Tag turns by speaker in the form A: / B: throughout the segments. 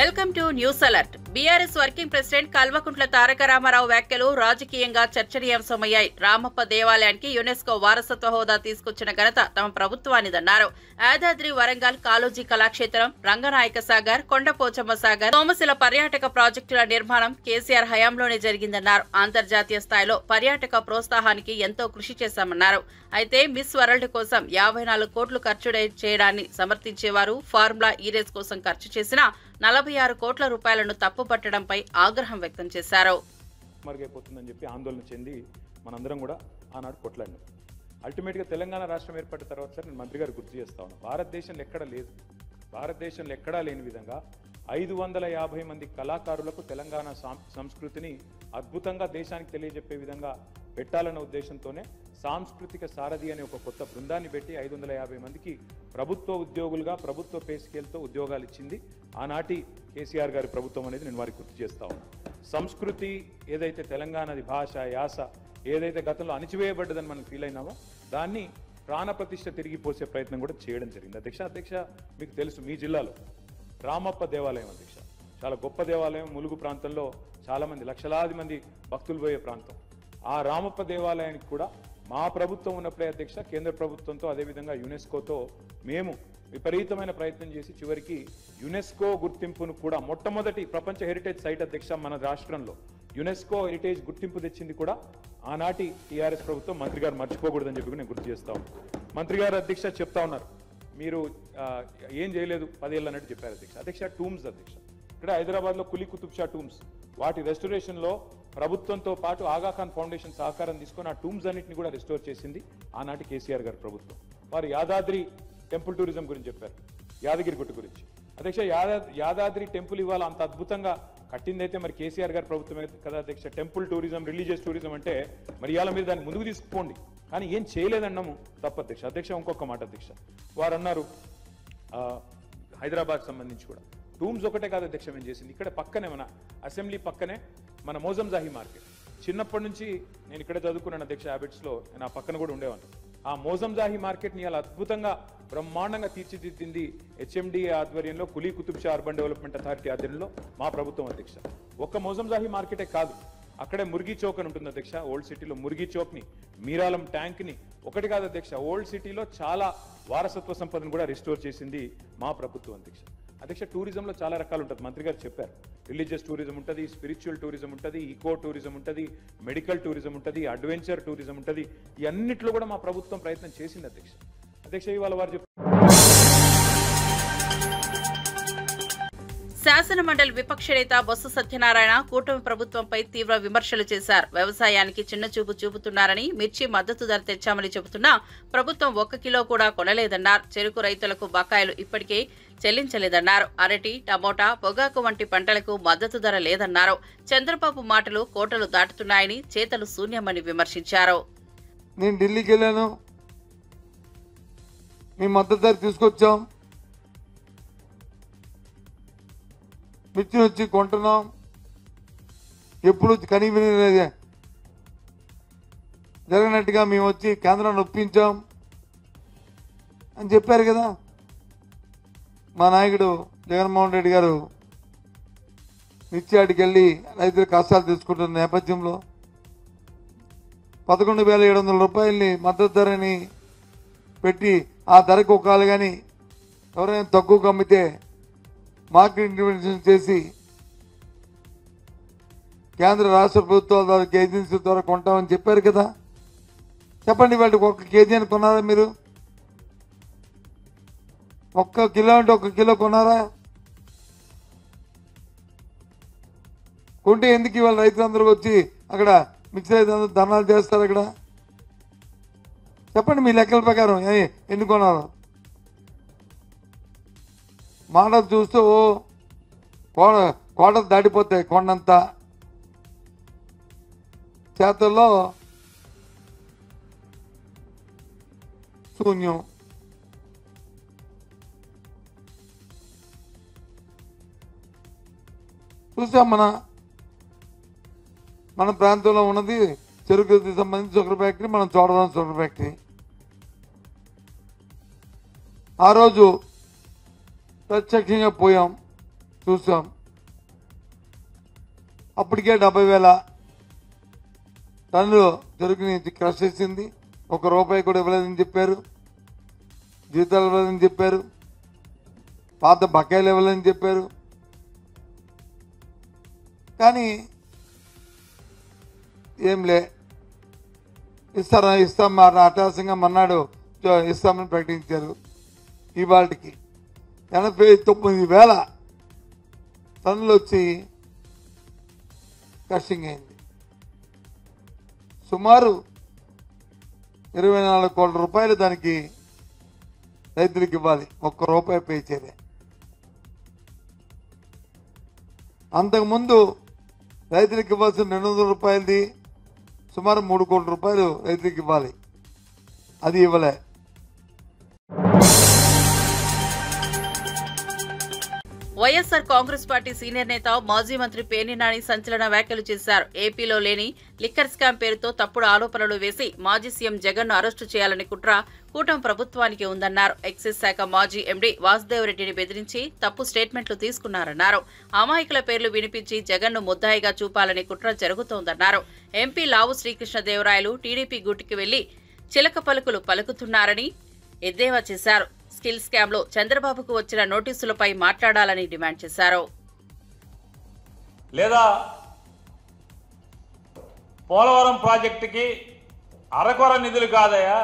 A: Welcome to news alert. BRS working president Kalvakuntla Taraka Rama Rao వ్యాఖ్యలు రాజకీయంగా చర్చనీయాంశమయ్యాయి. రామప్ప దేవాలయానికి యునెస్కో వారసత్వ హోదా తీసుకొచ్చిన ఘనత తమ ప్రభుత్వానిదన్నారు. యాదాద్రి వరంగల్ కాళోజీ కళాక్షేత్రం, రంగనాయక సాగర్, కొండపోచమ్మ సాగర్, సోమశిల పర్యాటక ప్రాజెక్టుల నిర్మాణం కేసీఆర్ హయాంలోనే జరిగిందన్నారు. అంతర్జాతీయ స్థాయిలో పర్యాటక ప్రోత్సాహానికి ఎంతో కృషి చేశామన్నారు. అయితే మిస్ వరల్డ్ కోసం 54 కోట్లు ఖర్చు చేయడాన్ని సమర్థించేవారు. ఫార్ములా ఈ రేస్ కోసం ఖర్చు చేసిన 46 కోట్ల రూపాయలను తప్పుపట్టడంపై ఆగ్రహం వ్యక్తం చేశారు.
B: మరుగైపోతుందని చెప్పి ఆందోళన చెంది మనందరం కూడా ఆనాడు కొట్లాడినాం. అల్టిమేట్గా తెలంగాణ రాష్ట్రం ఏర్పడిన తర్వాత సార్ నేను మంత్రి గారు గుర్తు చేస్తా ఉన్నాను, భారతదేశంలో ఎక్కడా లేదు, భారతదేశంలో ఎక్కడా లేని విధంగా 550 మంది కళాకారులకు తెలంగాణ సంస్కృతిని అద్భుతంగా దేశానికి తెలియజెప్పే విధంగా పెట్టాలన్న ఉద్దేశంతోనే సాంస్కృతిక సారథి అనే ఒక కొత్త బృందాన్ని పెట్టి 550 మందికి ప్రభుత్వ ఉద్యోగులుగా ప్రభుత్వ పే స్కేల్తో ఉద్యోగాలు ఇచ్చింది ఆనాటి కేసీఆర్ గారి ప్రభుత్వం అనేది నేను వారికి గుర్తు చేస్తా ఉన్నాను. సంస్కృతి ఏదైతే తెలంగాణది భాష యాస ఏదైతే గతంలో అణిచివేయబడ్డదని మనం ఫీల్ అయినామో దాన్ని ప్రాణప్రతిష్ఠ తిరిగి పోసే ప్రయత్నం కూడా చేయడం జరిగింది. అధ్యక్ష మీకు తెలుసు, మీ జిల్లాలో రామప్ప దేవాలయం అధ్యక్ష చాలా గొప్ప దేవాలయం, ములుగు ప్రాంతంలో చాలామంది లక్షలాది మంది భక్తులు పోయే ప్రాంతం. ఆ రామప్ప దేవాలయానికి కూడా మా ప్రభుత్వం ఉన్నప్పుడే అధ్యక్ష కేంద్ర ప్రభుత్వంతో అదేవిధంగా యునెస్కోతో మేము విపరీతమైన ప్రయత్నం చేసి చివరికి యునెస్కో గుర్తింపును కూడా మొట్టమొదటి ప్రపంచ హెరిటేజ్ సైట్ అధ్యక్ష మన రాష్ట్రంలో యునెస్కో హెరిటేజ్ గుర్తింపు తెచ్చింది కూడా ఆనాటి టీఆర్ఎస్ ప్రభుత్వం. మంత్రి గారు మర్చిపోకూడదని చెప్పి నేను గుర్తు చేస్తా ఉన్నాను. మంత్రి గారు అధ్యక్ష చెప్తా ఉన్నారు, మీరు ఏం చేయలేదు 10 ఏళ్ళు అన్నట్టు చెప్పారు అధ్యక్ష. టూమ్స్ అధ్యక్ష ఇక్కడ హైదరాబాద్లో కులీ కుతుబ్ షా టూమ్స్ వాటి రెస్టోరేషన్లో ప్రభుత్వంతో పాటు ఆగాఖాన్ ఫౌండేషన్ సహకారం తీసుకొని ఆ టూమ్స్ అన్నింటినీ కూడా రెస్టోర్ చేసింది ఆనాటి కేసీఆర్ గారి ప్రభుత్వం. వారు యాదాద్రి టెంపుల్ టూరిజం గురించి చెప్పారు, యాదగిరి గుట్ట గురించి. అధ్యక్ష యాదాద్రి టెంపుల్ ఇవాళ అంత అద్భుతంగా కట్టిందైతే మరి కేసీఆర్ గారి ప్రభుత్వమే కదా అధ్యక్ష. టెంపుల్ టూరిజం, రిలీజియస్ టూరిజం అంటే మరి ఇవాళ మీరు దాన్ని ముందుకు తీసుకుపోండి, కానీ ఏం చేయలేదన్నాము తప్పు అధ్యక్ష. ఇంకొక మాట అధ్యక్ష, వారు అన్నారు హైదరాబాద్ సంబంధించి కూడా టూమ్స్ ఒకటే కాదు అధ్యక్ష మేము చేసింది. ఇక్కడ పక్కనే మన అసెంబ్లీ పక్కనే మన మోజంజాహి మార్కెట్. చిన్నప్పటి నుంచి నేను ఇక్కడ చదువుకున్నాను అధ్యక్ష, హ్యాబిట్స్లో నేను ఆ పక్కన కూడా ఉండేవాను. ఆ మోజంజాహి మార్కెట్ని ఇలా అద్భుతంగా బ్రహ్మాండంగా తీర్చిదిద్దింది హెచ్ఎండిఏ ఆధ్వర్యంలో, Quli Qutub Shah urban development authority ఆధ్వర్యంలో మా ప్రభుత్వం అధ్యక్ష. ఒక్క మోజంజాహి మార్కెటే కాదు, అక్కడే మురిగి చౌక్ అని ఉంటుంది అధ్యక్ష. ఓల్డ్ సిటీలో మురిగి చౌక్ని, మీరాలం ట్యాంక్ని ఒకటి కాదు అధ్యక్ష, ఓల్డ్ సిటీలో చాలా వారసత్వ సంపదను కూడా రిస్టోర్ చేసింది మా ప్రభుత్వం అధ్యక్ష. టూరిజంలో చాలా రకాలు ఉంటుంది, మంత్రి గారు చెప్పారు. రిలీజియస్ టూరిజం ఉంటుంది, స్పిరిచువల్ టూరిజం ఉంటుంది, ఈకో టూరిజం ఉంటుంది, మెడికల్ టూరిజం ఉంటుంది, అడ్వెంచర్ టూరిజం ఉంటుంది. ఈ అన్నింటిలో కూడా మా ప్రభుత్వం ప్రయత్నం చేసింది అధ్యక్ష. ఇవాళ వారు
A: శాసన మండలి విపక్ష నేత బొత్స సత్యనారాయణ కూటమి ప్రభుత్వంపై తీవ్ర విమర్శలు చేశారు. వ్యవసాయానికి చిన్నచూపు చూపుతున్నారని, మిర్చి మద్దతు ధర తెచ్చామని చెబుతున్నా ప్రభుత్వం 1 కిలో కూడా కొనలేదన్నారు. చెరుకు రైతులకు బకాయిలు ఇప్పటికే చెల్లించలేదన్నారు. అరటి, టమోటా, పొగాకు వంటి పంటలకు మద్దతు ధర లేదన్నారు. చంద్రబాబు మాటలు కోటలు దాటుతున్నాయని, చేతలు శూన్యమని విమర్శించారు.
C: నేను ఢిల్లీకి వెళ్ళాను, మీ మద్దతు ధర తీసుకొచ్చాం, మిర్చిని వచ్చి కొంటున్నాం, ఎప్పుడు కనీవిని జరగనట్టుగా మేము వచ్చి కేంద్రాన్ని ఒప్పించాం అని చెప్పారు కదా మా నాయకుడు జగన్మోహన్ రెడ్డి గారు. మిర్చి ఆటికి వెళ్ళి రైతుల కష్టాలు తీసుకుంటున్న నేపథ్యంలో 11,700 రూపాయలని మద్దతు ధరని పెట్టి ఆ ధరకు ఒకళ్ళు కానీ ఎవరైనా తక్కువకు అమ్మితే మార్కెట్ ఇంటర్వెన్షన్ చేసి కేంద్ర రాష్ట్ర ప్రభుత్వాల ద్వారా ఏజెన్సీ ద్వారా కొంటామని చెప్పారు కదా. చెప్పండి, వాటికి 1 కేజీ అని కొన్నారా మీరు? 1 కిలో అంటే 1 కిలో కొన్నారా? కొంటే ఎందుకు ఇవాళ రైతులందరూ వచ్చి అక్కడ మిర్చి రైతులందరూ ధర్నాలు చేస్తారు? అక్కడ చెప్పండి మీ లెక్కల ప్రకారం ఎన్ని కొన్నారో. మాటలు చూస్తూ కోటలు దాటిపోతాయి కొండంతా, చేతుల్లో శూన్యం. చూసాం మన ప్రాంతంలో ఉన్నది చెరుకు సంబంధించి షుగర్ ఫ్యాక్టరీ, మనం చోడవరం షుగర్ ఫ్యాక్టరీ. ఆ రోజు ప్రత్యక్షంగా పోయాం. చూసాం. అప్పటికే 70,000 టన్నులు చెరుకుని క్రష్ చేసింది. ₹1 కూడా ఇవ్వలేదని చెప్పారు. జీతాలు ఇవ్వలేదని చెప్పారు. పాత బకాయిలు ఇవ్వలేదని చెప్పారు. కానీ ఏంలే, ఇస్తాం అటాసంగా మన్నాడు ఇస్తామని ప్రకటించారు. ఇవాళకి 89,000 టన్నులు వచ్చి క్రషింగ్ అయింది. సుమారు 24 కోట్ల రూపాయలు దానికి రైతులకు ఇవ్వాలి. ₹1 పే చేయలే. అంతకుముందు రైతులకు ఇవ్వాల్సిన ₹200 సుమారు 3 కోట్ల రూపాయలు రైతులకు ఇవ్వాలి. అది ఇవ్వలే.
A: వైఎస్ఆర్ కాంగ్రెస్ పార్టీ సీనియర్ నేత మాజీ మంత్రి పేర్ని నాని సంచలన వ్యాఖ్యలు చేశారు. ఏపీలో లేని లిక్కర్ స్కామ్ పేరుతో తప్పుడు ఆరోపణలు వేసి మాజీ సీఎం జగన్ ను అరెస్టు చేయాలని కుట్ర కూటమి ప్రభుత్వానికి ఉందన్నారు. ఎక్సైజ్ శాఖ మాజీ ఎండీ వాసుదేవ్ రెడ్డిని బెదిరించి తప్పు స్టేట్మెంట్లు తీసుకున్నారన్నారు. అమాయకుల పేర్లు వినిపించి జగన్ ను ముద్దాయిగా చూపాలని కుట్ర జరుగుతోందన్నారు. ఎంపీ లావు శ్రీకృష్ణదేవరాయలు టీడీపీ గూటికి వెళ్లి చిలక పలుకులు పలుకుతున్నారని ఎద్దేవా చేశారు. స్కిల్ స్కామ్ లో చంద్రబాబుకు వచ్చిన నోటీసులపై మాట్లాడాలని డిమాండ్ చేశారు.
D: లేదా పోలవరం ప్రాజెక్టుకి అరకొర నిధులు కాదయా,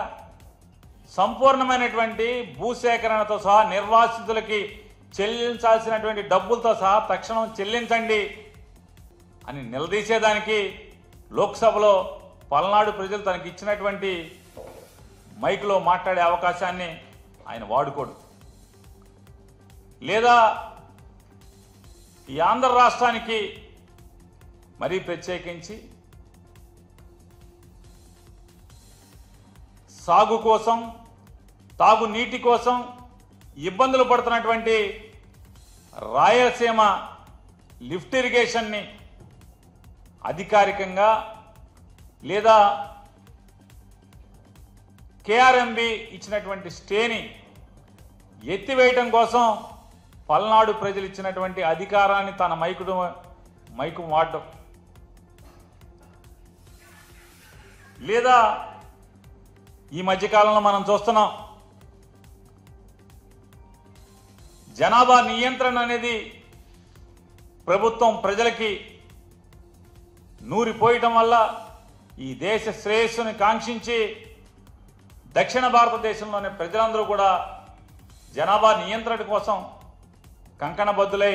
D: సంపూర్ణమైనటువంటి భూసేకరణతో సహా నిర్వాసితులకి చెల్లించాల్సినటువంటి డబ్బులతో సహా తక్షణం చెల్లించండి అని నిలదీసేదానికి లోక్సభలో పల్నాడు ప్రజలు తనకి ఇచ్చినటువంటి మైక్లో మాట్లాడే అవకాశాన్ని ఆయన వాడుకోడు. లేదా ఈ ఆంధ్ర రాష్ట్రానికి మరీ ప్రత్యేకించి సాగు కోసం, తాగునీటి కోసం ఇబ్బందులు పడుతున్నటువంటి రాయలసీమ లిఫ్ట్ ఇరిగేషన్ని అధికారికంగా లేదా కేఆర్ఎంబి ఇచ్చినటువంటి స్టేని ఎత్తివేయటం కోసం పల్నాడు ప్రజలు ఇచ్చినటువంటి అధికారాన్ని తన మైకు వాడటం, లేదా ఈ మధ్యకాలంలో మనం చూస్తున్నాం జనాభా నియంత్రణ అనేది ప్రభుత్వం ప్రజలకి నూరిపోయటం వల్ల ఈ దేశ శ్రేయస్సుని కాంక్షించి దక్షిణ భారతదేశంలోని ప్రజలందరూ కూడా జనాభా నియంత్రణ కోసం కంకణబద్దులై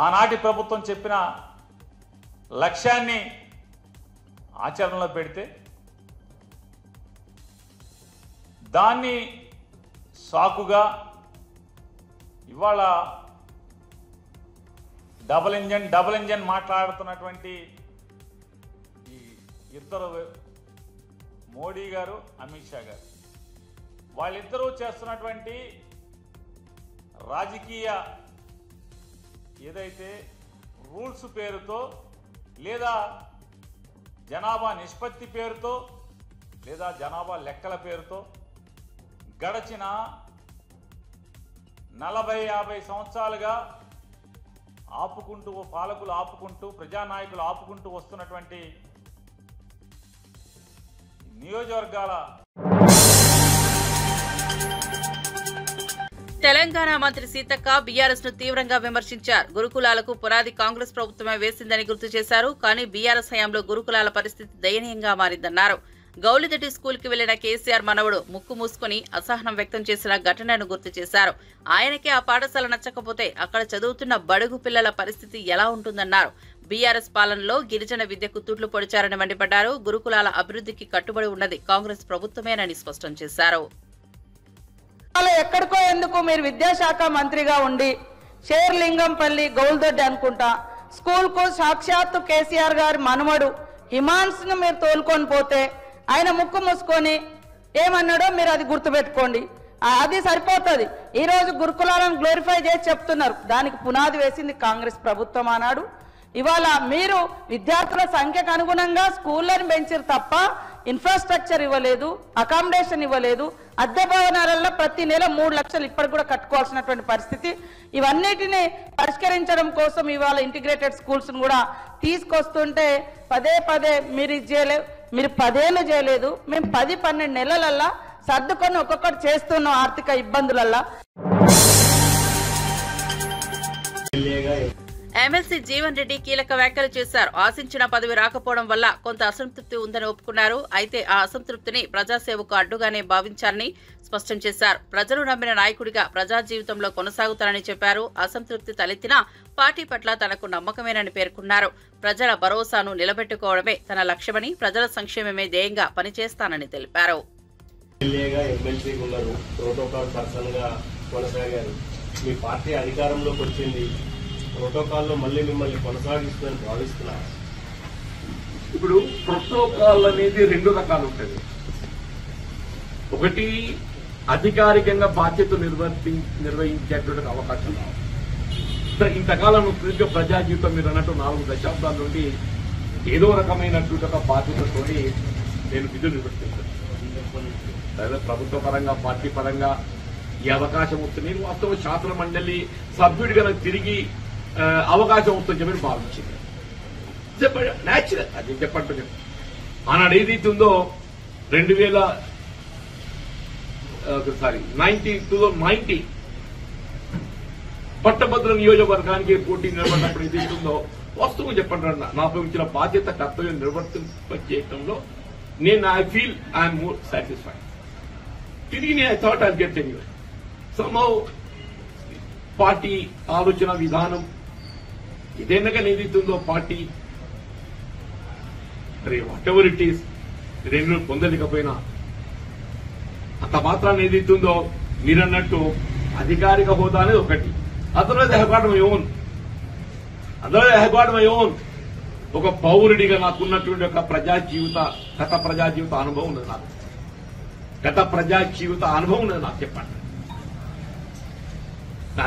D: ఆనాటి ప్రభుత్వం చెప్పిన లక్ష్యాన్ని ఆచరణలో పెడితే దాన్ని సాకుగా ఇవాళ డబుల్ ఇంజన్ మాట్లాడుతున్నటువంటి ఈ ఇద్దరు మోడీ గారు, అమిత్ షా గారు, వాళ్ళిద్దరూ చేస్తున్నటువంటి రాజకీయ ఏదైతే రూల్స్ పేరుతో లేదా జనాభా నిష్పత్తి పేరుతో లేదా జనాభా లెక్కల పేరుతో గడచిన 40-50 సంవత్సరాలుగా పాలకులు ఆపుకుంటూ ప్రజానాయకులు ఆపుకుంటూ వస్తున్నటువంటి నియోజకవర్గాల
A: తెలంగాణ మంత్రి సీతక్క బీఆర్ఎస్ ను తీవ్రంగా విమర్శించారు. గురుకులాలకు పునాది కాంగ్రెస్ ప్రభుత్వమే వేసిందని గుర్తు చేశారు. కానీ బీఆర్ఎస్ హయాంలో గురుకులాల పరిస్థితి దయనీయంగా మారిందన్నారు. గౌలిదటి స్కూల్ కి వెళ్లిన కేసీఆర్ మనవడు ముక్కు మూసుకుని అసహనం వ్యక్తం చేసిన ఘటనను గుర్తు చేశారు. ఆయనకే ఆ పాఠశాల నచ్చకపోతే అక్కడ చదువుతున్న బడుగు పిల్లల పరిస్థితి ఎలా ఉంటుందన్నారు. బీఆర్ఎస్ పాలనలో గిరిజన విద్యకు తూట్లు పొడిచారని మండిపడ్డారు. గురుకులాల అభివృద్ధికి కట్టుబడి ఉన్నది కాంగ్రెస్ ప్రభుత్వమేనని స్పష్టం చేశారు.
E: ఎక్కడికో ఎందుకు మీరు విద్యాశాఖ మంత్రిగా ఉండి షేర్లింగంపల్లి గౌల్దొడ్డి అనుకుంటా స్కూల్ కు సాక్షాత్తు కేసీఆర్ గారి మనవడు హిమాన్స్ ను మీరు తోలుకొని పోతే ఆయన ముక్కు మూసుకొని ఏమన్నాడో మీరు అది గుర్తుపెట్టుకోండి. అది సరిపోతుంది. ఈ రోజు గురుకులాలను గ్లోరిఫై చేసి చెప్తున్నారు. దానికి పునాది వేసింది కాంగ్రెస్ ప్రభుత్వం అన్నాడు. ఇవాళ మీరు విద్యార్థుల సంఖ్యకు అనుగుణంగా స్కూళ్ళని పెంచారు తప్ప ఇన్ఫ్రాస్ట్రక్చర్ ఇవ్వలేదు, అకామిడేషన్ ఇవ్వలేదు. అద్దె భవనాలలో ప్రతి నెల 3 లక్షలు ఇప్పటికి కూడా కట్టుకోవాల్సినటువంటి పరిస్థితి. ఇవన్నిటిని పరిష్కరించడం కోసం ఇవాళ ఇంటిగ్రేటెడ్ స్కూల్స్ కూడా తీసుకొస్తుంటే పదే మీరు ఇది చేయలేదు, మీరు 10 ఏళ్ళు చేయలేదు, మేము 10-12 నెలలల్లా సర్దుకొని ఒక్కొక్కటి చేస్తున్నాం ఆర్థిక ఇబ్బందులల్లా.
A: ఎమ్మెల్సీ జీవన్ రెడ్డి కీలక వ్యాఖ్యలు చేశారు. ఆశించిన పదవి రాకపోవడం వల్ల కొంత అసంతృప్తి ఉందని ఒప్పుకున్నారు. అయితే ఆ అసంతృప్తిని ప్రజాసేవకు అడ్డుగానే భావించారని స్పష్టం చేశారు. ప్రజలు నమ్మిన నాయకుడిగా ప్రజా జీవితంలో కొనసాగుతారని చెప్పారు. అసంతృప్తి తలెత్తినా పార్టీ పట్ల తనకు నమ్మకమేనని పేర్కొన్నారు. ప్రజల భరోసాను నిలబెట్టుకోవడమే తన లక్ష్యమని, ప్రజల సంక్షేమమే ధ్యేయంగా పనిచేస్తానని తెలిపారు.
F: మీ పార్టీ అధికారంలోకి వచ్చింది, ప్రోటోకాల్లో మళ్ళీ మిమ్మల్ని కొనసాగిస్తుందని భావిస్తున్నారు.
G: ఇప్పుడు ప్రోటోకాల్ అనేది 2 రకాలు ఉంటుంది. ఒకటి అధికారికంగా బాధ్యత నిర్వహించేటువంటి అవకాశం. ఇంతకాలం ప్రజా జీవితం మీరు అన్నట్టు 4 దశాబ్దాల నుండి ఏదో రకమైనటువంటి ఒక బాధ్యతతోని నేను విధులు నిర్వర్తించాను. ప్రభుత్వ పరంగా, పార్టీ పరంగా ఈ అవకాశం వస్తుంది. నేను వాస్తవ శాసన మండలి సభ్యుడిగా నాకు తిరిగి అవకాశం వస్తుందని చెప్పి భావించింది. న్యాచురల్ అది చెప్పండి. ఆనాడు ఏదైతే ఉందో 2090 పట్టభద్ర నియోజకవర్గానికి పోటీ నిలబడినప్పుడు ఏదైతే ఉందో వాస్తవం చెప్పండి, నాకు ఇచ్చిన బాధ్యత కర్తవ్యం నిర్వర్తింపజేయడంలో నేను I feel I'm more satisfied. తిరిగి నేను I thought I get anyway. Somehow party ఆలోచన విధానం ఇదేనగా ఏదైతుందో party what ever it is 2 పొందలేకపోయినా అంత మాత్రాన్ని ఏదైతుందో మీరన్నట్టు అధికారిక హోదా అనేది ఒకటి. Otherwise I have got my own ఒక పౌరుడిగా నాకున్నటువంటి ఒక గత ప్రజా జీవిత అనుభవం ఉన్నది. నాకు గత ప్రజా జీవిత అనుభవం ఉన్నది. నాకు చెప్పండి.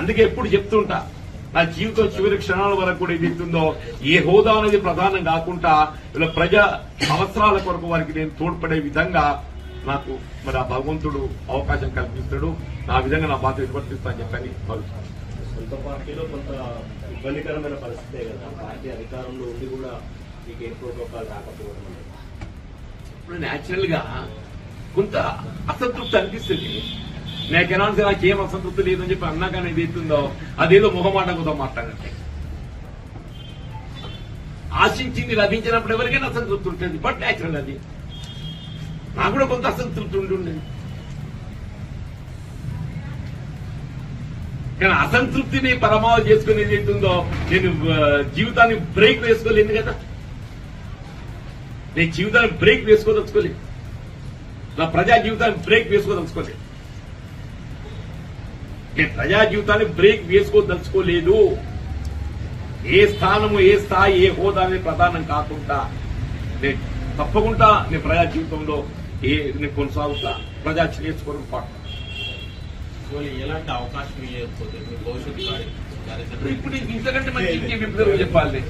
G: అందుకే ఎప్పుడు చెప్తుంటా, నా జీవితం చివరి క్షణాల వరకు కూడా ఏదైతుందో ఏ హోదా అనేది ప్రధానం కాకుండా ఇలా ప్రజా అవసరాల కొరకు వారికి నేను తోడ్పడే విధంగా నాకు మరి ఆ భగవంతుడు అవకాశం కల్పిస్తాడు. నా విధంగా నా బాధ్యత నిర్వర్తిస్తానని చెప్పని భావిస్తాను.
F: సొంత పార్టీలో కొంత ఇబ్బందికరమైన పరిస్థితే కదా, పార్టీ అధికారంలో ఉండి కూడా మీకు ఏ ప్రోటోకాల్ రాకపోవడం అనేది.
G: ఇప్పుడు న్యాచురల్ గా కొంత అసంతృప్తి అనిపిస్తుంది. నాకేనాల్సి నాకేం అసంతృప్తి లేదని చెప్పి అన్నాకనే ఏదైతుందో అదేదో మొహమాటంతో మాట్లాడంటే ఆశించింది లభించినప్పుడు ఎవరికైనా అసంతృప్తి ఉంటుంది. బట్ న్యాచురల్ అది నాకు కూడా కొంత అసంతృప్తి ఉంటుండేది. కానీ అసంతృప్తిని పరమావధి చేసుకుని ఏదైతుందో నేను జీవితాన్ని బ్రేక్ వేసుకోలేదు కదా. నేను జీవితాన్ని బ్రేక్ వేసుకోదలుచుకోలేదు. నా ప్రజా జీవితాన్ని బ్రేక్ వేసుకోదలుచుకోలేదు. నేను ప్రజా జీవితాన్ని బ్రేక్ వేసుకోదలుచుకోలేదు. ఏ స్థానము, ఏ స్థాయి, ఏ హోదా అనేది ప్రధానం కాకుండా నేను తప్పకుండా నేను ప్రజా జీవితంలో నేను కొనసాగుతా. ప్రజా చేసుకోవడం పాటు
F: ఎలాంటి అవకాశం ఇవ్వకపోతే భవిష్యత్తు
G: ఇప్పుడు ఇంతకంటే మంచి ఇంకేం చెప్పాలి.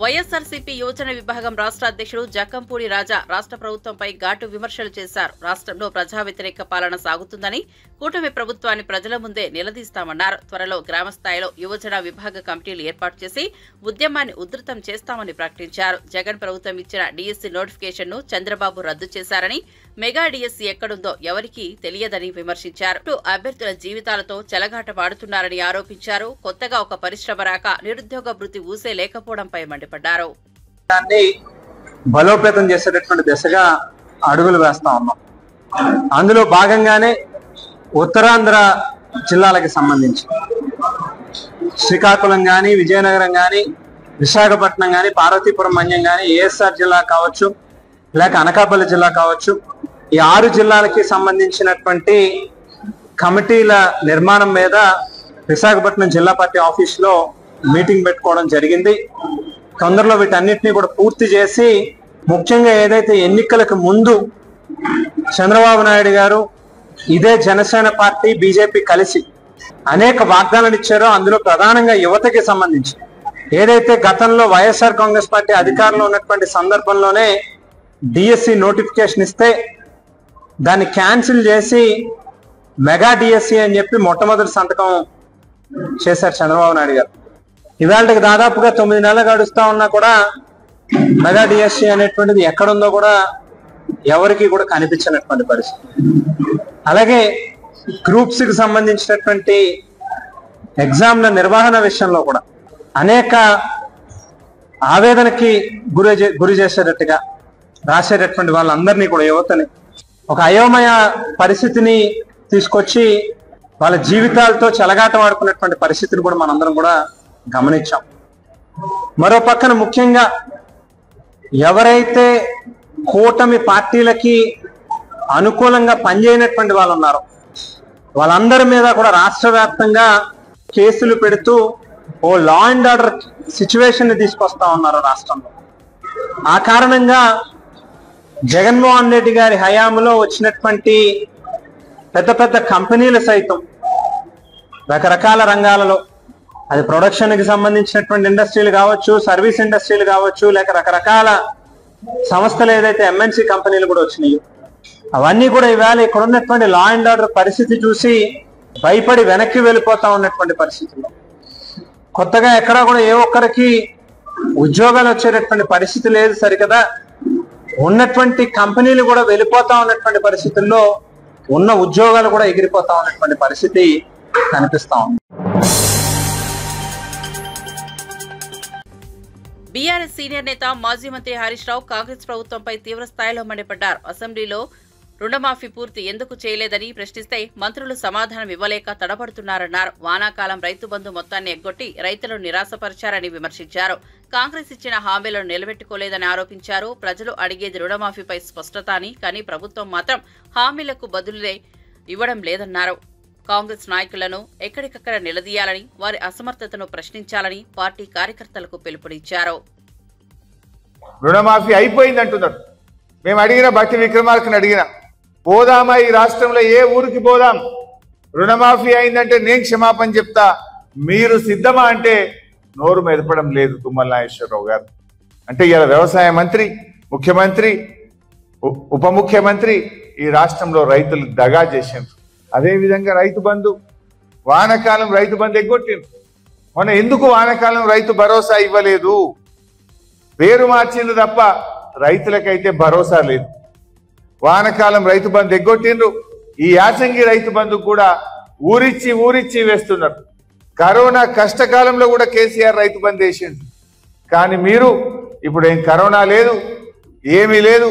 A: వైఎస్ఆర్సీపీ యువజన విభాగం రాష్ట్ర అధ్యక్షుడు జక్కంపూడి రాజా రాష్ట్ర ప్రభుత్వంపై ఘాటు విమర్శలు చేశారు. రాష్ట్రంలో ప్రజా వ్యతిరేక పాలన సాగుతుందని, కూటమి ప్రభుత్వాన్ని ప్రజల ముందే నిలదీస్తామన్నారు. త్వరలో గ్రామ స్థాయిలో యువజన విభాగ కమిటీలు ఏర్పాటు చేసి ఉద్యమాన్ని ఉధృతం చేస్తామని ప్రకటించారు. జగన్ ప్రభుత్వం ఇచ్చిన డీఎస్సీ నోటిఫికేషన్ను చంద్రబాబు రద్దు చేశారని, మెగా డీఎస్సీ ఎక్కడుందో ఎవరికీ తెలియదని విమర్శించారు. అభ్యర్థుల జీవితాలతో చెలగాటమాడుతున్నారని ఆరోపించారు. కొత్తగా ఒక పరిశ్రమ రాక నిరుద్యోగ భృతి ఊసే లేకపోవడంపై మండిపడ్డారు.
H: బలోపేతం చేసేటటువంటి దిశగా అడుగులు వేస్తా ఉన్నాం. అందులో భాగంగానే ఉత్తరాంధ్ర జిల్లాలకు సంబంధించి శ్రీకాకుళం గాని, విజయనగరం గాని, విశాఖపట్నం గాని, పార్వతీపురం మన్యం గాని, ఏఎస్ఆర్ జిల్లా కావచ్చు, లేక అనకాపల్లి జిల్లా కావచ్చు, ఈ 6 జిల్లాలకి సంబంధించినటువంటి కమిటీల నిర్మాణం మీద విశాఖపట్నం జిల్లా పార్టీ ఆఫీస్ లో మీటింగ్ పెట్టుకోవడం జరిగింది. తొందరలో వీటన్నిటినీ కూడా పూర్తి చేసి, ముఖ్యంగా ఏదైతే ఎన్నికలకు ముందు చంద్రబాబు నాయుడు గారు ఇదే జనసేన పార్టీ, బీజేపీ కలిసి అనేక వాగ్దానాలు ఇచ్చారో అందులో ప్రధానంగా యువతకి సంబంధించి ఏదైతే గతంలో వైఎస్ఆర్ కాంగ్రెస్ పార్టీ అధికారంలో ఉన్నటువంటి సందర్భంలోనే డిఎస్సి నోటిఫికేషన్ ఇస్తే దాన్ని క్యాన్సిల్ చేసి మెగా డిఎస్సి అని చెప్పి మొట్టమొదటి సంతకం చేశారు చంద్రబాబు నాయుడు గారు. ఇవాళకి దాదాపుగా 9 నెలలు గడుస్తా ఉన్నా కూడా మెగా డిఎస్సి అనేటువంటిది ఎక్కడుందో కూడా ఎవరికి కూడా కనిపించినటువంటి పరిస్థితి. అలాగే గ్రూప్స్ కి సంబంధించినటువంటి ఎగ్జామ్ల నిర్వహణ విషయంలో కూడా అనేక ఆవేదనకి గురి చేసేటట్టుగా రాసేటటువంటి వాళ్ళందరినీ కూడా యువతని ఒక అయోమయ పరిస్థితిని తీసుకొచ్చి వాళ్ళ జీవితాలతో చెలగాటం ఆడుకున్నటువంటి పరిస్థితిని కూడా మనందరం కూడా గమనించాం. మరో పక్కన ముఖ్యంగా ఎవరైతే కూటమి పార్టీలకి అనుకూలంగా పనిచేయనటువంటి వాళ్ళు ఉన్నారో వాళ్ళందరి మీద కూడా రాష్ట్ర వ్యాప్తంగా కేసులు పెడుతూ ఓ లా అండ్ ఆర్డర్ సిచ్యువేషన్ ని తీసుకొస్తా ఉన్నారు రాష్ట్రంలో. ఆ కారణంగా జగన్మోహన్ రెడ్డి గారి హయాంలో వచ్చినటువంటి పెద్ద పెద్ద కంపెనీలు సైతం రకరకాల రంగాలలో, అది ప్రొడక్షన్ కి సంబంధించినటువంటి ఇండస్ట్రీలు కావచ్చు, సర్వీస్ ఇండస్ట్రీలు కావచ్చు, లేక రకరకాల సంస్థలు ఏదైతే ఎంఎన్సీ కంపెనీలు కూడా వచ్చినాయి, అవన్నీ కూడా ఇవాళ ఇక్కడ ఉన్నటువంటి లా అండ్ ఆర్డర్ పరిస్థితి చూసి భయపడి వెనక్కి వెళ్ళిపోతా ఉన్నటువంటి పరిస్థితుల్లో కొత్తగా ఎక్కడా కూడా ఏ ఒక్కరికి ఉద్యోగాలు వచ్చేటటువంటి పరిస్థితి లేదు సరికదా. ఉన్నటువంటి కంపెనీలు కూడా వెళ్ళిపోతా ఉన్నటువంటి పరిస్థితుల్లో ఉన్న ఉద్యోగాలు కూడా ఎగిరిపోతా ఉన్నటువంటి పరిస్థితి కనిపిస్తా ఉంది.
A: బీఆర్ఎస్ సీనియర్ నేత మాజీ మంత్రి హరీష్ రావు కాంగ్రెస్ ప్రభుత్వంపై తీవ్ర స్థాయిలో మండిపడ్డారు. అసెంబ్లీలో రుణమాఫీ పూర్తి ఎందుకు చేయలేదని ప్రశ్నిస్తే మంత్రులు సమాధానం ఇవ్వలేక తడబడుతున్నారన్నారు. వానాకాలం రైతు బంధు మొత్తాన్ని ఎగ్గొట్టి రైతులను నిరాశపరిచారని విమర్శించారు. కాంగ్రెస్ ఇచ్చిన హామీలను నిలబెట్టుకోలేదని ఆరోపించారు. ప్రజలు అడిగేది రుణమాఫీపై స్పష్టత అని, కానీ ప్రభుత్వం మాత్రం హామీలకు బదులులే ఇవ్వడం లేదన్నారు. కాంగ్రెస్ నాయకులను ఎక్కడికక్కడ నిలదీయాలని, వారి అసమర్థతను ప్రశ్నించాలని పార్టీ కార్యకర్తలకు పిలుపునిచ్చారు.
I: రుణమాఫీ అయిపోయిందంటున్నారు. మేము అడిగిన భట్టి విక్రమార్కని అడిగిన, పోదామా ఈ రాష్ట్రంలో ఏ ఊరికి పోదాం, రుణమాఫీ అయిందంటే నేను క్షమాపణ చెప్తా, మీరు సిద్ధమా అంటే నోరు మెదపడం లేదు తుమ్మల నాగేశ్వరరావు గారు. అంటే ఇలా వ్యవసాయ మంత్రి, ముఖ్యమంత్రి, ఉప ముఖ్యమంత్రి ఈ రాష్ట్రంలో రైతులు దగా చేసిండ్రు. అదేవిధంగా రైతు బంధు, వానకాలం రైతు బంధు ఎగ్గొట్టిండ్రు. మొన్న ఎందుకు వానకాలం రైతు భరోసా ఇవ్వలేదు? పేరు మార్చింది తప్ప రైతులకైతే భరోసా లేదు. వానకాలం రైతు బంధు ఎగ్గొట్టిండ్రు. ఈ యాసంగి రైతు బంధు కూడా ఊరిచ్చి వేస్తున్నారు. కరోనా కష్టకాలంలో కూడా కేసీఆర్ రైతు బంధు వేసిండు. కానీ మీరు ఇప్పుడు ఏం కరోనా లేదు, ఏమీ లేదు.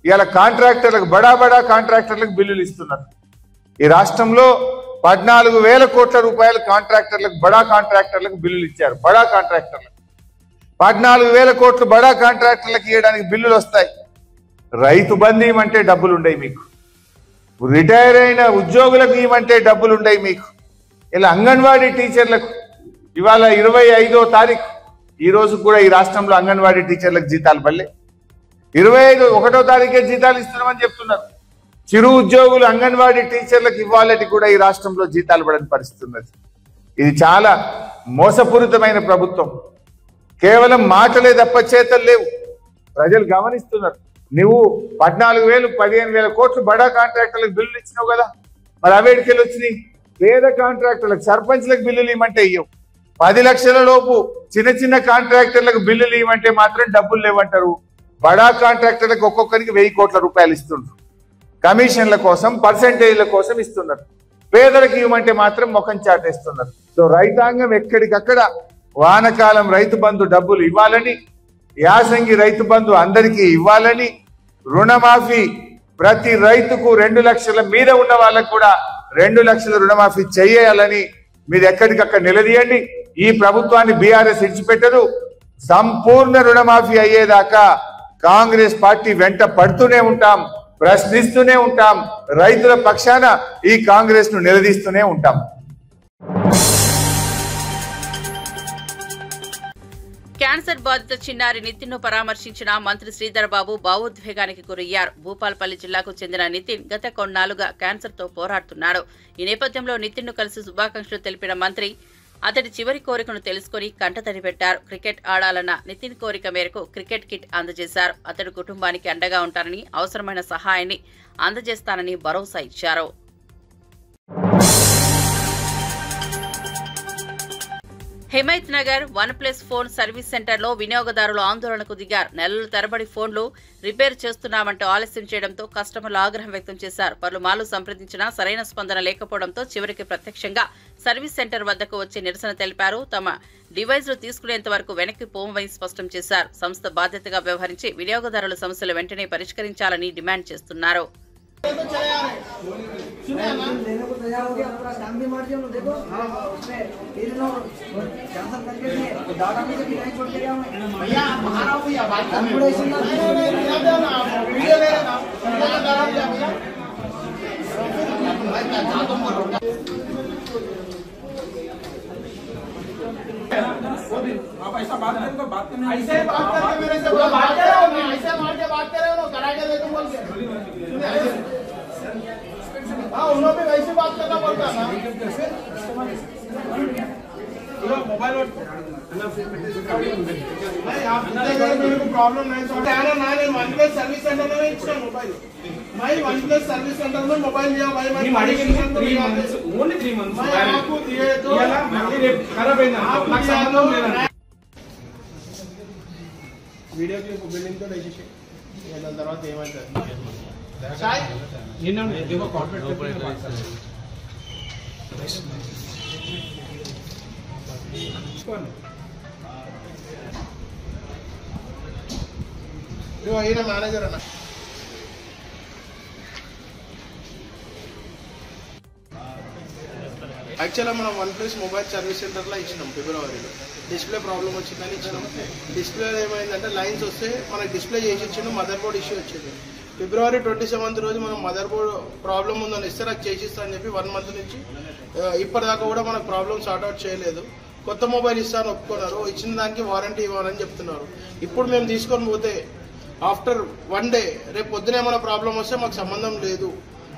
I: ఇవాళ కాంట్రాక్టర్లకు బడా కాంట్రాక్టర్లకు బిల్లులు ఇస్తున్నారు. ఈ రాష్ట్రంలో 14,000 కోట్ల రూపాయలు కాంట్రాక్టర్లకు, బడా కాంట్రాక్టర్లకు బిల్లులు ఇచ్చారు. బడా కాంట్రాక్టర్లకు 14,000 కోట్లు బడా కాంట్రాక్టర్లకు ఇవ్వడానికి బిల్లులు వస్తాయి. రైతు బంధు ఇవ్వమంటే డబ్బులు ఉండయి మీకు. రిటైర్ అయిన ఉద్యోగులకు ఇవ్వమంటే డబ్బులు ఉండయి మీకు. ఇలా అంగన్వాడీ టీచర్లకు ఇవాళ 25వ తారీఖు, ఈ రోజు కూడా ఈ రాష్ట్రంలో అంగన్వాడీ టీచర్లకు జీతాలు పడలే. 1వ తారీఖే జీతాలు ఇస్తున్నామని చెప్తున్నారు. చిరు ఉద్యోగులు అంగన్వాడీ టీచర్లకు ఇవ్వాలని కూడా ఈ రాష్ట్రంలో జీతాలు పడని పరిస్థితి ఉన్నది. ఇది చాలా మోసపూరితమైన ప్రభుత్వం. కేవలం మాటలే తప్ప చేతలు లేవు. ప్రజలు గమనిస్తున్నారు. నువ్వు 14,000, 15,000 కోట్లు బడా కాంట్రాక్టర్లకు బిల్లులు ఇచ్చినావు కదా, మరి అవేడికెళ్ళి వచ్చినాయి? పేద కాంట్రాక్టర్లకు, సర్పంచ్లకు బిల్లులు ఇవ్వమంటే ఇవ్వవు. 10 లక్షల లోపు చిన్న కాంట్రాక్టర్లకు బిల్లులు ఇవ్వమంటే మాత్రం డబ్బులు లేవంటారు. బడా కాంట్రాక్టర్లకు ఒక్కొక్కరికి 1,000 కోట్ల రూపాయలు ఇస్తుండ్రు. కమిషన్ల కోసం, పర్సెంటేజ్ల కోసం ఇస్తున్నారు. పేదలకు ఇవ్వమంటే మాత్రం ముఖం చాటేస్తున్నారు. సో రైతాంగం ఎక్కడికక్కడ వానకాలం రైతు బంధు డబ్బులు ఇవ్వాలని, యాసంగి రైతు బంధు అందరికీ ఇవ్వాలని, రుణమాఫీ ప్రతి రైతుకు 2 లక్షల మీద ఉన్న వాళ్ళకు కూడా 2 లక్షల రుణమాఫీ చేయాలని మీరు ఎక్కడికక్కడ నిలదీయండి. ఈ ప్రభుత్వాన్ని బీఆర్ఎస్ ఇడిచిపెట్టదు. సంపూర్ణ రుణమాఫీ అయ్యేదాకా కాంగ్రెస్ పార్టీ వెంట పడుతూనే ఉంటాం, ప్రశ్నిస్తూనే ఉంటాం. రైతుల పక్షాన ఈ కాంగ్రెస్ ను నిలదీస్తూనే ఉంటాం.
A: క్యాన్సర్ బాధిత చిన్నారి నితిన్ ను పరామర్శించిన మంత్రి శ్రీధర్ బాబు భావోద్వేగానికి గురయ్యారు. భూపాల్పల్లి జిల్లాకు చెందిన నితిన్ గత కొన్నాళ్లుగా క్యాన్సర్ తో పోరాడుతున్నాడు. ఈ నేపథ్యంలో నితిన్ ను కలిసి శుభాకాంక్షలు తెలిపిన మంత్రి అతడి చివరి కోరికను తెలుసుకుని కంటతడి పెట్టారు. క్రికెట్ ఆడాలన్న నితిన్ కోరిక మేరకు క్రికెట్ కిట్ అందజేశారు. అతడి కుటుంబానికి అండగా ఉంటానని, అవసరమైన సహాయాన్ని అందజేస్తానని భరోసా ఇచ్చారు. Himayat Nagar OnePlus phone service సెంటర్లో వినియోగదారులు ఆందోళనకు దిగారు. నెలల తరబడి ఫోన్లు రిపేర్ చేస్తున్నామంటూ ఆలస్యం చేయడంతో కస్టమర్లు ఆగ్రహం వ్యక్తం చేశారు. పలుమార్లు సంప్రదించినా సరైన స్పందన లేకపోవడంతో చివరికి ప్రత్యక్షంగా సర్వీస్ సెంటర్ వద్దకు వచ్చి నిరసన తెలిపారు. తమ డివైజ్లు తీసుకునేంత వరకు వెనక్కి పోమని స్పష్టం చేశారు. సంస్థ బాధ్యతగా వ్యవహరించి వినియోగదారుల సమస్యలు వెంటనే పరిష్కరించాలని డిమాండ్ చేస్తున్నారు.
J: ऐसा बात करके बात करने ऐसे बात करके मेरे से बात कर रहे हो ना, ऐसे मार के बात कर रहे हो ना, करा के देखो बोल के हाँ उन्होंने भी वैसे बात करना पड़ता है ना मोबाइल नहीं आप मेरे को प्रॉब्लम नहीं आना ना नहीं OnePlus सर्विस सेंटर में इच्छा मोबाइल मैं OnePlus सर्विस सेंटर में मोबाइल लिया भाई मैं 3 months मैं आपको दिए तो खराब है ना వీడియో క్లిప్ బిల్డింగ్ తో డైజెషన్ దాని తర్వాత ఏమంటారు సాయి నిన్న ఏదో కార్పొరేట్ ఇదిగో ఈయన మేనేజర్ అన్న యాక్చువల్గా మనం OnePlus మొబైల్ సర్వీస్ సెంటర్లో ఇచ్చినాం ఫిబ్రవరిలో. డిస్ప్లే ప్రాబ్లం వచ్చిందని ఇచ్చినాం. డిస్ప్లే ఏమైందంటే లైన్స్ వస్తే మనకి డిస్ప్లే చేసి ఇచ్చిండు, మదర్ బోర్డ్ ఇష్యూ వచ్చింది. ఫిబ్రవరి 27th రోజు మనం మదర్ బోర్డ్ ప్రాబ్లం ఉందని ఇస్తే నాకు చేసిస్తా అని చెప్పి 1 month నుంచి ఇప్పటిదాకా కూడా మనకు ప్రాబ్లం సార్ట్అవుట్ చేయలేదు. కొత్త మొబైల్ ఇస్తాను ఒప్పుకున్నారు, ఇచ్చిన దానికి వారంటీ ఇవ్వాలని చెప్తున్నారు. ఇప్పుడు మేము తీసుకొని పోతే ఆఫ్టర్ 1 day రేపు పొద్దున ఏమైనా ప్రాబ్లం వస్తే మాకు సంబంధం లేదు.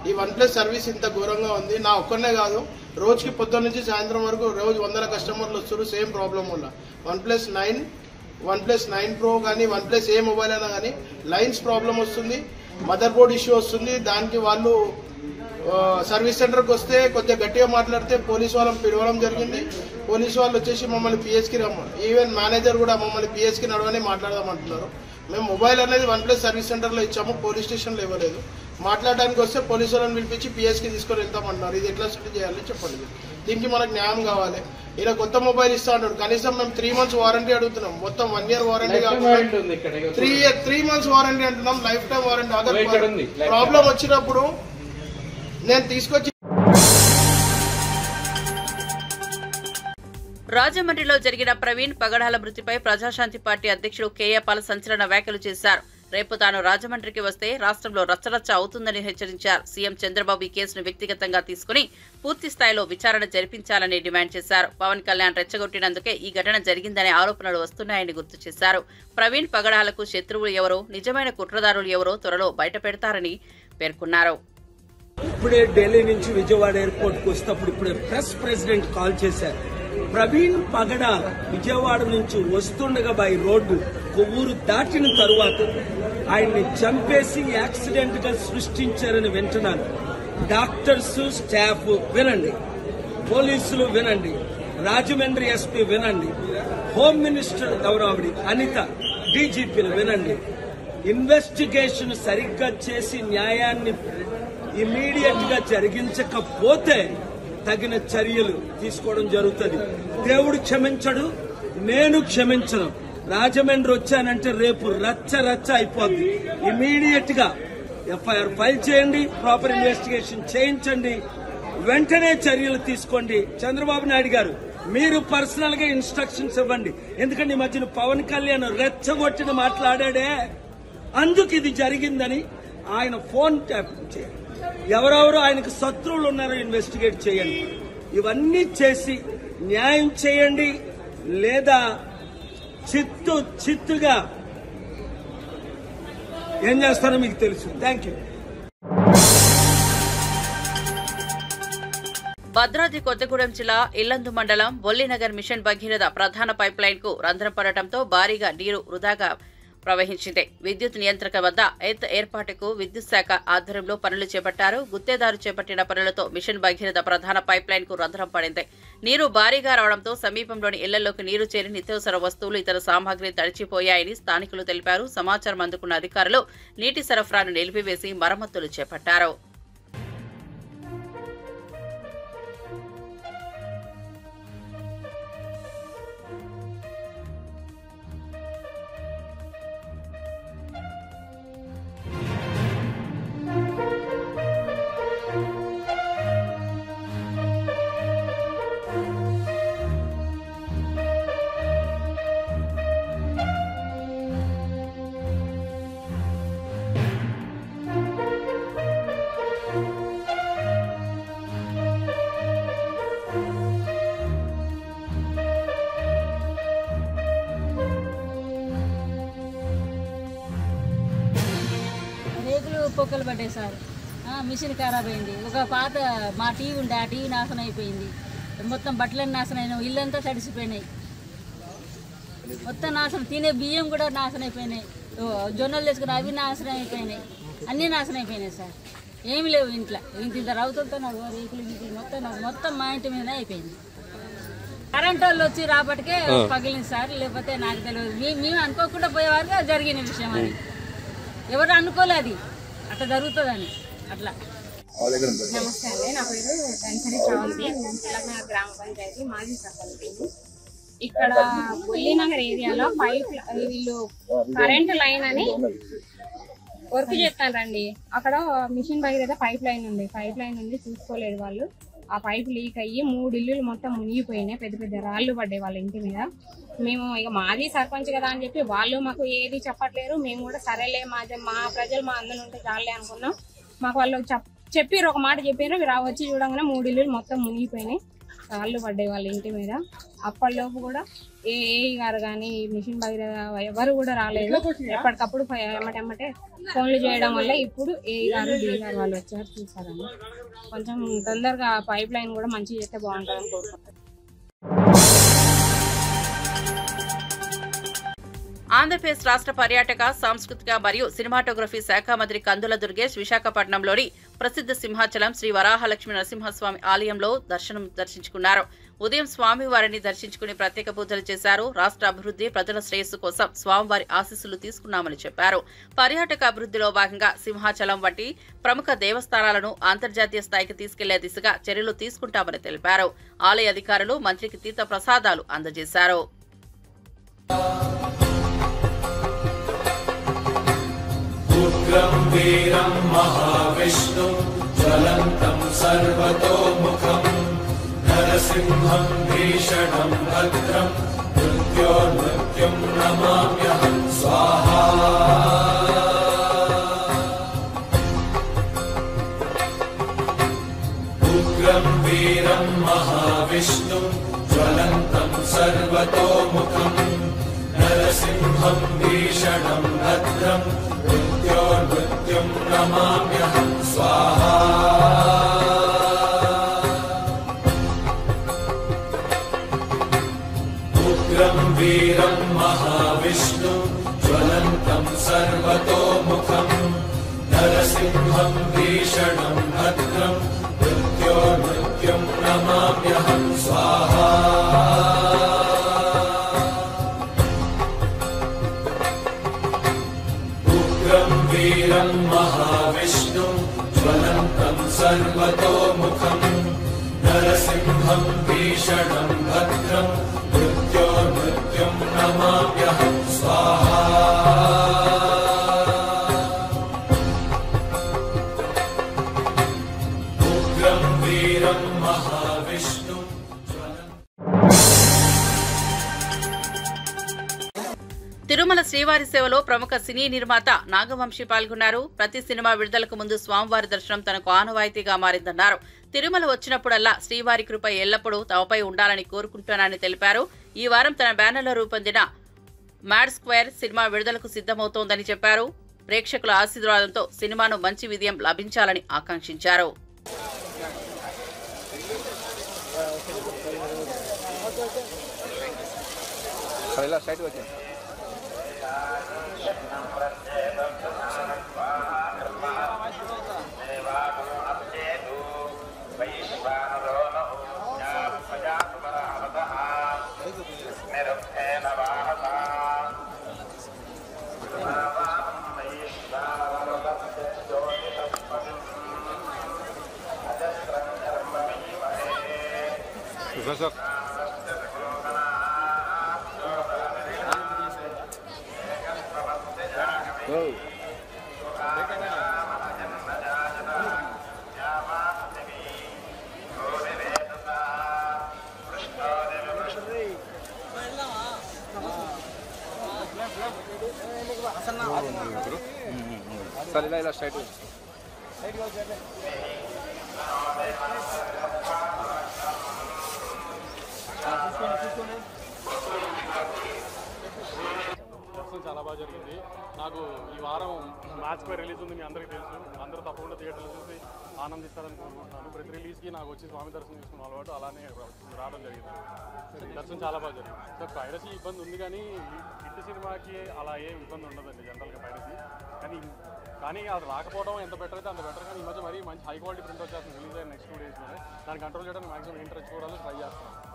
J: ఈ OnePlus సర్వీస్ ఇంత ఘోరంగా ఉంది. నా ఒక్కనే కాదు, రోజుకి పొద్దున్న నుంచి సాయంత్రం వరకు రోజు 100 కస్టమర్లు వస్తారు సేమ్ ప్రాబ్లం వల్ల. OnePlus 9 Pro కానీ OnePlus ఏ మొబైల్ అయినా కానీ లైన్స్ ప్రాబ్లం వస్తుంది, మదర్ బోర్డ్ ఇష్యూ వస్తుంది. దానికి వాళ్ళు సర్వీస్ సెంటర్కి వస్తే కొద్దిగా గట్టిగా మాట్లాడితే పోలీసు వాళ్ళని పిలవడం జరిగింది. పోలీసు వాళ్ళు వచ్చేసి మమ్మల్ని పిఎస్కి ఈవెన్ మేనేజర్ కూడా మమ్మల్ని పిఎస్కి నడవని మాట్లాడదామంటున్నారు. మేము మొబైల్ అనేది OnePlus సర్వీస్ సెంటర్లో ఇచ్చాము, పోలీస్ స్టేషన్లో ఇవ్వలేదు. మాట్లాడడానికి వస్తే పోలీసు వాళ్ళని పిలిపించి పిఎస్కి తీసుకొని వెళ్తామంటున్నారు. ఇది ఎట్లా సెటిల్ చేయాలి చెప్పండి. దీనికి మనకు న్యాయం కావాలి. ఇలా కొత్త మొబైల్ ఇస్తా అంటాడు, కనీసం మేము 3 months వారంటీ అడుగుతున్నాం. మొత్తం 1 year వారంటీ కాకుండా 3 months వారంటీ అంటున్నాం, లైఫ్ టైం వారంటీ. ప్రాబ్లం వచ్చినప్పుడు నేను తీసుకొచ్చి
A: రాజమండ్రిలో జరిగిన ప్రవీణ్ పగడాల మృతిపై ప్రజాశాంతి పార్టీ అధ్యక్షుడు కేఏ పాల్ సంచలన వ్యాఖ్యలు చేశారు. రేపు తాను రాజమండ్రికి వస్తే రాష్ట్రంలో రచ్చరచ్చ అవుతుందని హెచ్చరించారు. సీఎం చంద్రబాబు ఈ కేసును వ్యక్తిగతంగా తీసుకుని పూర్తి స్థాయిలో విచారణ జరిపించాలని డిమాండ్ చేశారు. పవన్ కళ్యాణ్ రెచ్చగొట్టినందుకే ఈ ఘటన జరిగిందనే ఆరోపణలు వస్తున్నాయని గుర్తు చేశారు. ప్రవీణ్ పగడాలకు శత్రువులు ఎవరో, నిజమైన కుట్రదారులు ఎవరో త్వరలో బయటపెడతారని పేర్కొన్నారు.
K: ఇప్పుడే ఢిల్లీ నుంచి విజయవాడ ఎయిర్పోర్ట్ కు వస్తేప్పుడు ఇప్పుడే ప్రెసిడెంట్ కాల్ చేశారు. ప్రవీణ్ పగడాల విజయవాడ నుంచి వస్తుండగా బై రోడ్డు కొవ్వూరు దాటిన తరువాత ఆయన్ని చంపేసి యాక్సిడెంట్ గా సృష్టించారని వింటున్నాను. డాక్టర్స్, స్టాఫ్ వినండి, పోలీసులు వినండి, రాజమండ్రి ఎస్పీ వినండి, హోమ్ మినిస్టర్ గౌరవడి అనిత, డీజీపీలు వినండి. ఇన్వెస్టిగేషన్ సరిగ్గా చేసి న్యాయాన్ని ఇమీడియట్ గా జరిగించకపోతే తగిన చర్యలు తీసుకోవడం జరుగుతుంది. దేవుడు క్షమించడు, నేను క్షమించను. రాజమండ్రి వచ్చానంటే రేపు రచ్చ రచ్చ అయిపోద్ది. ఇమీడియట్ గా ఎఫ్ఐఆర్ ఫైల్ చేయండి, ప్రాపర్ ఇన్వెస్టిగేషన్ చేయించండి, వెంటనే చర్యలు తీసుకోండి. చంద్రబాబు నాయుడు గారు మీరు పర్సనల్ గా ఇన్స్ట్రక్షన్స్ ఇవ్వండి. ఎందుకంటే ఈ మధ్యన పవన్ కళ్యాణ్ రెచ్చగొట్టిన మాట్లాడాడే, అందుకు ఇది జరిగిందని ఆయన ఫోన్ ట్యాపింగ్ చేయండి. ఎవరెవరు ఆయనకు శత్రువులు ఉన్నారో ఇన్వెస్టిగేట్ చేయండి. ఇవన్నీ చేసి న్యాయం చేయండి, లేదా చిత్తుగా ఏం చేస్తారో మీకు తెలుసు. Thank you.
A: భద్రాద్రి కొత్తగూడెం జిల్లా ఇల్లందు మండలం బొల్లినగర్ మిషన్ భగీరథ ప్రధాన పైప్ లైన్ కు రంధ్రం పడటంతో భారీగా నీరు వృధాగా ప్రవహించింది. విద్యుత్ నియంత్రక వద్ద ఏర్పాటుకు విద్యుత్ శాఖ ఆధ్వర్యంలో పనులు చేపట్టారు. గుత్తేదారు చేపట్టిన పనులతో మిషన్ భగీరథ ప్రధాన పైప్ లైన్ కు రంధ్రం పడింది. నీరు భారీగా రావడంతో సమీపంలోని ఇళ్లలోకి నీరు చేరి నిత్యావసర వస్తువులు ఇతర సామాగ్రి తడిచిపోయాయని స్థానికులు తెలిపారు. సమాచారం అందుకున్న అధికారులు నీటి సరఫరాను నిలిపివేసి మరమ్మతులు చేపట్టారు.
L: పొక్కలు పడ్డాయి సార్. మిషన్ ఖరాబ్ అయింది. ఒక పాత మా టీవీ ఉండే ఆ టీవీ నాశనం అయిపోయింది. మొత్తం బట్టలన్నీ నాశనం అయినాయి. ఇల్లంతా తడిసిపోయినాయి. మొత్తం నాశనం. తినే బియ్యం కూడా నాశనం అయిపోయినాయి. జొన్నలు తెచ్చుకుని అవి నాశనం అయిపోయినాయి. అన్నీ నాశనం అయిపోయినాయి సార్. ఏమి లేవు ఇంట్లో. ఇంత రౌతులతో నాకు రేకులు గీకులు మొత్తం మా ఇంటి మీద అయిపోయింది. కరెంట్ వాళ్ళు వచ్చి రాబట్టికే పగిలింది సార్. లేకపోతే నాకు తెలియదు. మేము అనుకోకుండా పోయేవారుగా జరిగిన విషయం అది. ఎవరు అనుకోలేదు అట్లా జరుగుతుందని. అట్లా
M: నమస్తే అండి, నా పేరు దంచరి శ్రావంతి, తెలంగాణ గ్రామ పంచాయతీ మాజీ సర్పంచ్. ఇక్కడ బొల్లినగర్ ఏరియాలో వీళ్ళు కరెంట్ లైన్ అని వర్క్ చేస్తారండి. అక్కడ మిషన్ భగీరథ పైప్ లైన్ ఉంది చూసుకోలేదు వాళ్ళు. ఆ పైప్ లీక్ అయ్యి 3 ఇల్లులు మొత్తం మునిగిపోయినాయి. పెద్ద పెద్ద రాళ్ళు పడ్డాయి వాళ్ళ ఇంటి మీద. మేము ఇక మాది సర్పంచ్ కదా అని చెప్పి వాళ్ళు మాకు ఏది చెప్పట్లేరు. మేము కూడా సరేలే మా ప్రజలు మా అందరూ ఉంటే చాలే అనుకున్నాం. మాకు వాళ్ళు చెప్పారు, ఒక మాట చెప్పారు. వచ్చి చూడంగానే 3 ఇల్లులు మొత్తం మునిగిపోయినాయి. రాళ్ళు పడ్డాయి వాళ్ళ ఇంటి మీద. అప్పటిలోపు కూడా ఏఈ గారు కానీ మిషన్ భగీరథ ఎవరు కూడా రాలేదు. ఎప్పటికప్పుడు ఎమ్మటెమ్మటే ఫోన్లు చేయడం వల్ల ఇప్పుడు ఏఈ గారు డీ గారు వాళ్ళు వచ్చారు, చూసారని. కొంచెం తొందరగా పైప్ లైన్ కూడా మంచిగా చేస్తే బాగుంటుందని కోరుకుంటారు.
A: ఆంధ్రప్రదేశ్ రాష్ట్ర పర్యాటక, సాంస్కృతిక మరియు సినిమాటోగ్రఫీ శాఖ మంత్రి కందుల దుర్గేష్ విశాఖపట్నంలోని ప్రసిద్ధ సింహాచలం శ్రీ వరాహలక్ష్మి నరసింహస్వామి ఆలయంలో దర్శించుకున్నారు. ఉదయం స్వామివారిని దర్శించుకుని ప్రత్యేక పూజలు చేశారు. రాష్ట్ర అభివృద్ధి, ప్రజల శ్రేయస్సు కోసం స్వామివారి ఆశీస్సులు తీసుకున్నామని చెప్పారు. పర్యాటక అభివృద్ధిలో భాగంగా సింహాచలం వంటి ప్రముఖ దేవస్థానాలను అంతర్జాతీయ స్థాయికి తీసుకెళ్లే దిశగా చర్యలు తీసుకుంటామని తెలిపారు. ఆలయ అధికారులు మంత్రికి తీర్థ ప్రసాదాలు అందజేశారు.
N: ఉగ్రం వీరం మహావిష్ణు జ్వలంతం సర్వతోముఖం నరసింహం భీషణం భద్రం మృత్యోర్మృత్యుం నమామ్యహం స్వాహా. ఉగ్రం వీరం మహావిష్ణు జ్వలంతం సర్వతోముఖం నరసింహం భీషణం భద్రం మృత్యోర్మృత్యుం నమామ్యహం స్వాహా. ఉగ్రం వీరం మహావిష్ణు జ్వలంతం సర్వతోముఖం నరసింహం భీషణం భద్రం మృత్యోర్మృత్యుం నమామ్యహం స్వాహా. వీరం మహావిష్ణు జ్వలంతం సర్వతోముఖం నరసింహం భీషణం భద్రం మృత్యోర్మృత్యుం నమామ్యహం స్వాహా. ఉగ్రం వీరం మహావిష్ణు.
A: తిరుమల శ్రీవారి సేవలో ప్రముఖ సినీ నిర్మాత నాగవంశీ పాల్గొన్నారు. ప్రతి సినిమా విడుదలకు ముందు స్వామివారి దర్శనం తనకు ఆనవాయితీగా మారిందన్నారు. తిరుమల వచ్చినప్పుడల్లా శ్రీవారి కృప ఎల్లప్పుడూ తమపై ఉండాలని కోరుకుంటున్నానని తెలిపారు. ఈ వారం తన బ్యానర్లో రూపొందిన మ్యాడ్ స్క్వేర్ సినిమా విడుదలకు సిద్ధమవుతోందని చెప్పారు. ప్రేక్షకుల ఆశీర్వాదంతో సినిమాను మంచి విజయం లభించాలని ఆకాంక్షించారు.
O: చాలా బాగా జరిగింది. నాకు ఈ వారం మ్యాచ్ పై రిలీజ్ ఉంది, మీ అందరికీ తెలుసు. అందరూ తప్పకుండా థియేటర్లో చూసి ఆనందిస్తారని కోరుకుంటున్నాను. ప్రతి రిలీజ్కి నాకు వచ్చి స్వామి దర్శనం చేసుకున్న అలవాటు, అలానే రావడం జరిగింది. దర్శనం చాలా బాగా జరిగింది. సో పైరసీ ఇబ్బంది ఉంది, కానీ హిట్ సినిమాకి అలా ఏం ఇబ్బంది ఉండదండి జనరల్గా పైరసీ. కానీ అది రాకపోవడం ఎంత బెటర్ అయితే అంత బెటర్. కానీ ఈ మధ్య మరీ మంచి హై క్వాలిటీ ప్రింట్ వచ్చేస్తుంది రిలీజ్ అయిన నెక్స్ట్ 2 డేస్లోనే. దాన్ని కంట్రోల్ చేయడానికి మాక్సిమం ఇంట్రెస్ట్ చూడాలి, ట్రై చేస్తాను.